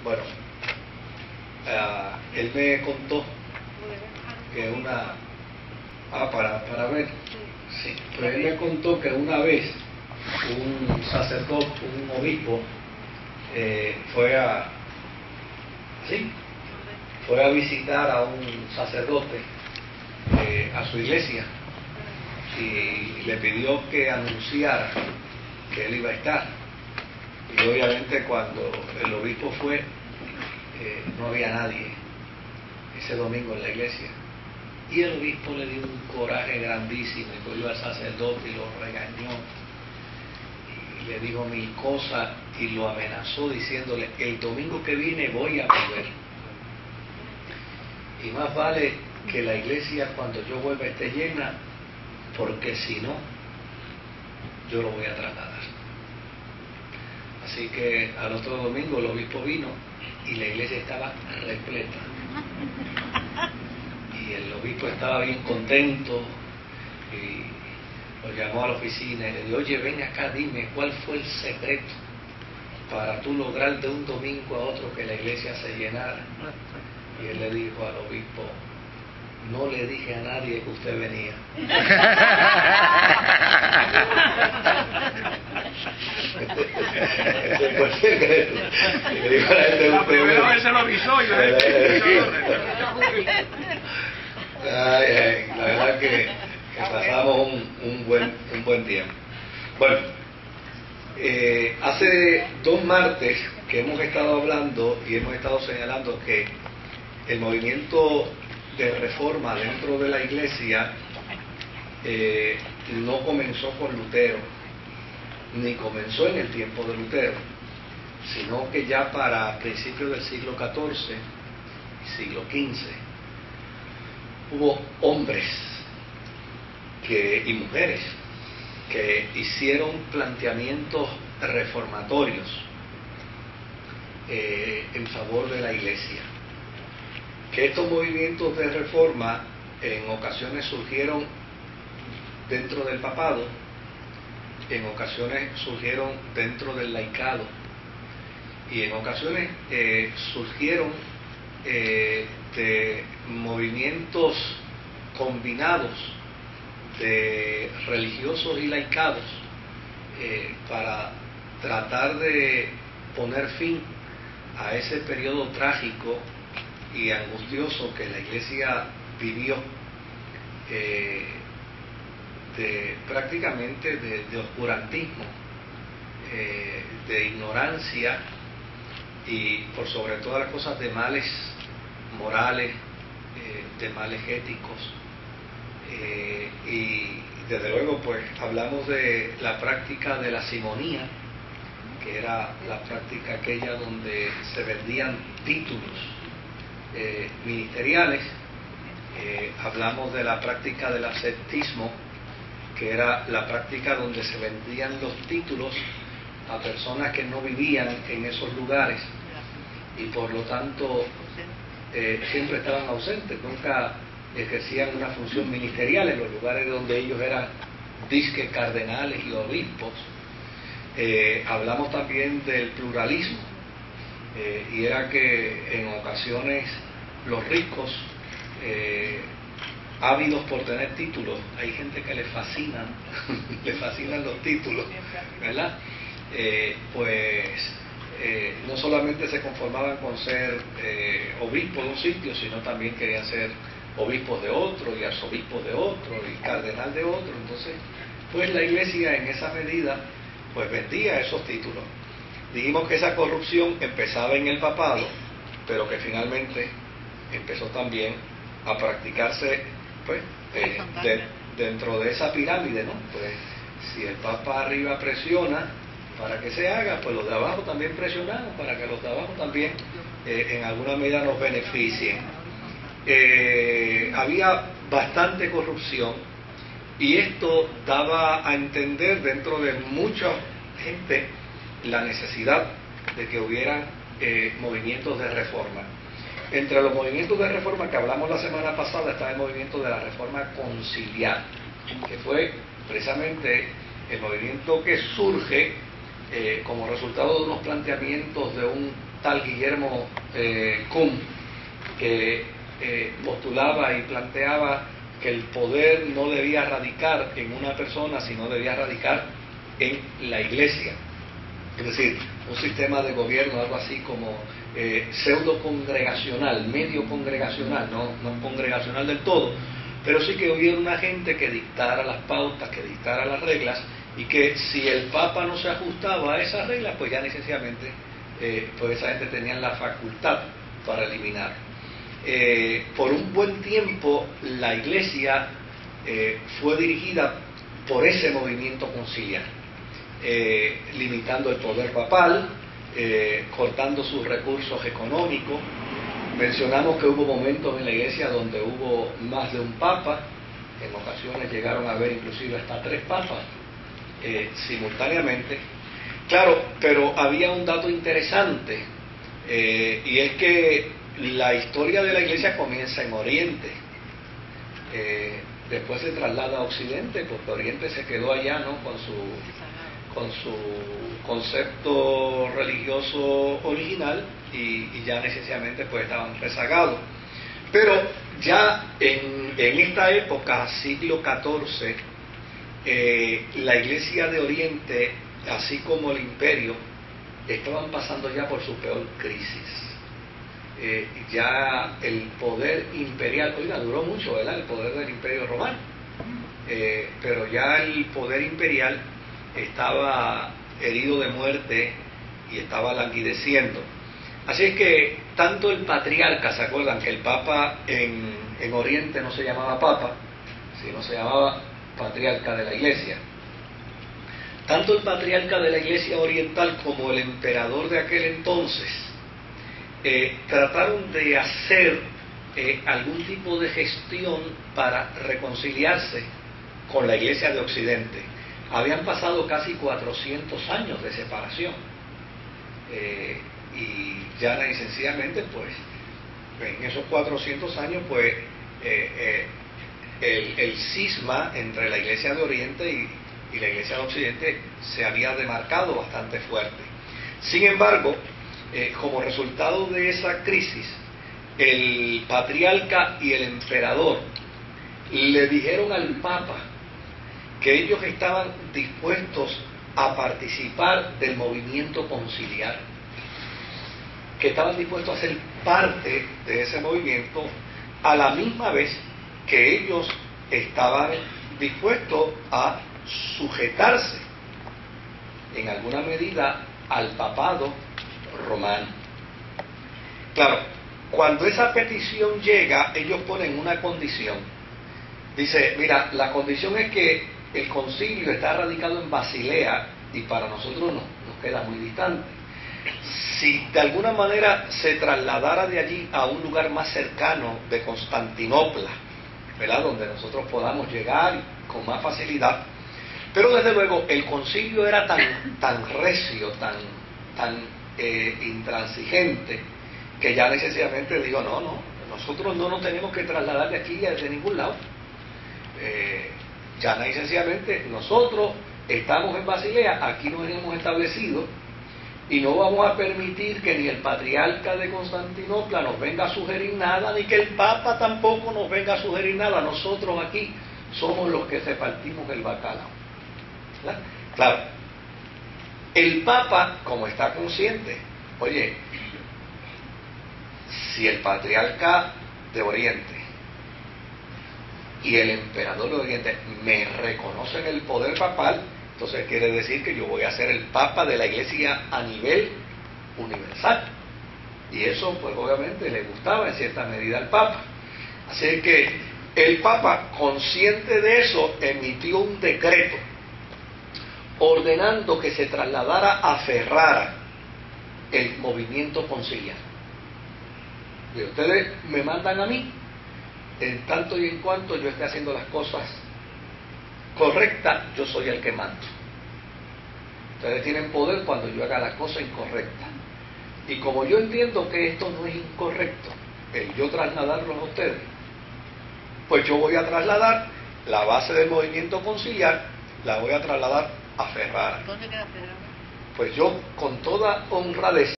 Bueno, él me contó que para ver, sí, pues él me contó que una vez un sacerdote, un obispo, fue a visitar a un sacerdote a su iglesia y le pidió que anunciara que él iba a estar. Y obviamente cuando el obispo fue, no había nadie ese domingo en la iglesia. Y el obispo le dio un coraje grandísimo y cogió al sacerdote y lo regañó y le dijo mil cosas y lo amenazó diciéndole: el domingo que viene voy a volver, y más vale que la iglesia cuando yo vuelva esté llena, porque si no, yo lo voy a trasladar. Así que al otro domingo el obispo vino y la iglesia estaba repleta. Y el obispo estaba bien contento y lo llamó a la oficina y le dijo: oye, ven acá, dime cuál fue el secreto para tú lograr de un domingo a otro que la iglesia se llenara. Y él le dijo al obispo: no le dije a nadie que usted venía. Ese fue el secreto. Y le dijo a la gente: la primera vez se lo avisó y la la verdad que pasamos un buen tiempo. Bueno, hace 2 martes que hemos estado hablando y hemos estado señalando que el movimiento de reforma dentro de la iglesia no comenzó con Lutero, ni comenzó en el tiempo de Lutero, sino que ya para principios del siglo XIV y siglo XV hubo hombres y mujeres que hicieron planteamientos reformatorios en favor de la iglesia. Que estos movimientos de reforma en ocasiones surgieron dentro del papado, en ocasiones surgieron dentro del laicado y en ocasiones surgieron de movimientos combinados de religiosos y laicados para tratar de poner fin a ese periodo trágico y angustioso que la iglesia vivió, prácticamente de oscurantismo, de ignorancia y por sobre todas las cosas de males morales, de males éticos, y desde luego pues hablamos de la práctica de la simonía, que era la práctica aquella donde se vendían títulos ministeriales. Hablamos de la práctica del ascetismo, que era la práctica donde se vendían los títulos a personas que no vivían en esos lugares y por lo tanto siempre estaban ausentes, nunca ejercían una función ministerial en los lugares donde ellos eran disque cardenales y obispos. Hablamos también del pluralismo, y era que en ocasiones los ricos, ávidos por tener títulos, hay gente que le fascinan le fascinan los títulos, ¿verdad? No solamente se conformaban con ser obispos de un sitio, sino también querían ser obispos de otro y arzobispos de otro y cardenal de otro. Entonces pues la iglesia en esa medida pues vendía esos títulos. Dijimos que esa corrupción empezaba en el papado, pero que finalmente empezó también a practicarse pues dentro de esa pirámide, ¿no? Pues si el papa arriba presiona para que se haga, pues los de abajo también presionamos para que los de abajo también en alguna medida nos beneficien. Había bastante corrupción y esto daba a entender dentro de mucha gente la necesidad de que hubieran movimientos de reforma. Entre los movimientos de reforma que hablamos la semana pasada está el movimiento de la reforma conciliar, que fue precisamente el movimiento que surge como resultado de unos planteamientos de un tal Guillermo Kuhn, que postulaba y planteaba que el poder no debía radicar en una persona, sino debía radicar en la iglesia. Es decir, un sistema de gobierno, algo así como pseudo-congregacional, medio congregacional, no congregacional del todo, pero sí que hubiera una gente que dictara las pautas, que dictara las reglas, y que si el Papa no se ajustaba a esas reglas, pues ya necesariamente pues esa gente tenía la facultad para eliminar. Por un buen tiempo la Iglesia fue dirigida por ese movimiento conciliar, limitando el poder papal, cortando sus recursos económicos. Mencionamos que hubo momentos en la Iglesia donde hubo más de un papa, en ocasiones llegaron a haber inclusive hasta 3 papas simultáneamente. Claro, pero había un dato interesante, y es que la historia de la Iglesia comienza en Oriente, después se traslada a Occidente, porque Oriente se quedó allá, ¿no?, con su concepto religioso original, y ya necesariamente pues estaban rezagados. Pero ya en esta época, siglo XIV, la Iglesia de Oriente, así como el Imperio, estaban pasando ya por su peor crisis. Ya el poder imperial, oiga, duró mucho, ¿verdad?, el poder del Imperio Romano, pero ya el poder imperial estaba herido de muerte y estaba languideciendo. Así es que tanto el patriarca, ¿se acuerdan que el Papa en Oriente no se llamaba Papa, sino se llamaba patriarca de la Iglesia? Tanto el patriarca de la Iglesia oriental como el emperador de aquel entonces trataron de hacer algún tipo de gestión para reconciliarse con la Iglesia de Occidente. Habían pasado casi 400 años de separación, y ya sencillamente pues en esos 400 años pues el cisma entre la Iglesia de Oriente y la Iglesia de Occidente se había demarcado bastante fuerte. Sin embargo, como resultado de esa crisis, el patriarca y el emperador le dijeron al Papa que ellos estaban dispuestos a participar del movimiento conciliar, que estaban dispuestos a ser parte de ese movimiento, a la misma vez que ellos estaban dispuestos a sujetarse en alguna medida al papado romano. Claro, cuando esa petición llega, ellos ponen una condición. Dice, mira, la condición es que el concilio está radicado en Basilea y para nosotros nos queda muy distante. Si de alguna manera se trasladara de allí a un lugar más cercano de Constantinopla, ¿verdad?, donde nosotros podamos llegar con más facilidad. Pero desde luego el concilio era tan recio, tan intransigente, que ya necesariamente digo, no, nosotros no nos tenemos que trasladar de aquí de ningún lado. Ya necesariamente nosotros estamos en Basilea, aquí nos hemos establecido, y no vamos a permitir que ni el patriarca de Constantinopla nos venga a sugerir nada, ni que el Papa tampoco nos venga a sugerir nada. Nosotros aquí somos los que repartimos el bacalao, ¿verdad? Claro, el Papa, como está consciente, oye, si el patriarca de Oriente y el emperador de Oriente me reconocen el poder papal, entonces quiere decir que yo voy a ser el Papa de la Iglesia a nivel universal. Y eso pues obviamente le gustaba en cierta medida al Papa. Así que el Papa, consciente de eso, emitió un decreto ordenando que se trasladara a Ferrara el movimiento conciliar. Y ustedes me mandan a mí, en tanto y en cuanto yo esté haciendo las cosas correctas, yo soy el que mando. Ustedes tienen poder cuando yo haga las cosas incorrectas. Y como yo entiendo que esto no es incorrecto, el yo trasladarlo a ustedes, pues yo voy a trasladar la base del movimiento conciliar, la voy a trasladar a Ferrara. ¿Dónde queda Ferrara? Pues yo, con toda honradez,